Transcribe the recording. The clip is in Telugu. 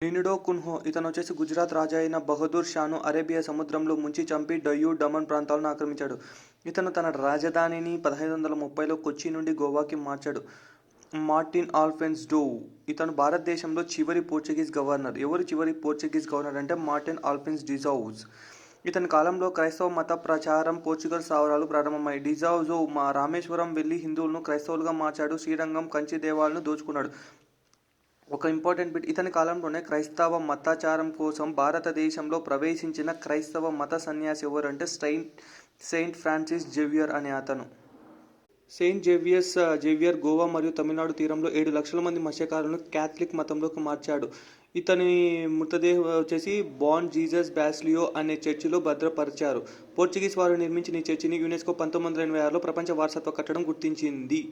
లినిడో కున్హో ఇతనొచ్చేసి గుజరాత్ రాజా అయిన బహదూర్ షాను అరేబియా సముద్రంలో ముంచి చంపి డయ్యూ డమన్ ప్రాంతాలను ఆక్రమించాడు. ఇతను తన రాజధానిని 1530లో కొచ్చి నుండి గోవాకి మార్చాడు. మార్టిన్ ఆల్ఫోన్స్ డూ ఇతను భారతదేశంలో చివరి పోర్చుగీస్ గవర్నర్. ఎవరు చివరి పోర్చుగీస్ గవర్నర్ అంటే మార్టిన్ ఆల్ఫోన్స్ డిజౌజ్. ఇతని కాలంలో క్రైస్తవ మత ప్రచారం పోర్చుగల్ స్థావరాలు ప్రారంభమయ్యాయి. డిజౌజ్ రామేశ్వరం వెళ్లి హిందువులను క్రైస్తవులుగా మార్చాడు. శ్రీరంగం, కంచి దేవాలను దోచుకున్నాడు. ఒక ఇంపార్టెంట్ బిట్, ఇతని కాలంలోనే క్రైస్తవ మతాచారం కోసం భారతదేశంలో ప్రవేశించిన క్రైస్తవ మత సన్యాసి ఎవరంటే సెయింట్ ఫ్రాన్సిస్ జేవియర్ అనే అతను. సెయింట్ జేవియర్ గోవా మరియు తమిళనాడు తీరంలో 7 లక్షల మంది మత్స్యకారులను క్యాథలిక్ మతంలోకి మార్చాడు. ఇతని మృతదేహం వచ్చేసి బాన్ జీసస్ బాసిలియో అనే చర్చిలో భద్రపరిచారు. పోర్చుగీస్ వారు నిర్మించిన ఈ చర్చిని యునెస్కో 1986లో ప్రపంచ వారసత్వ కట్టడం గుర్తించింది.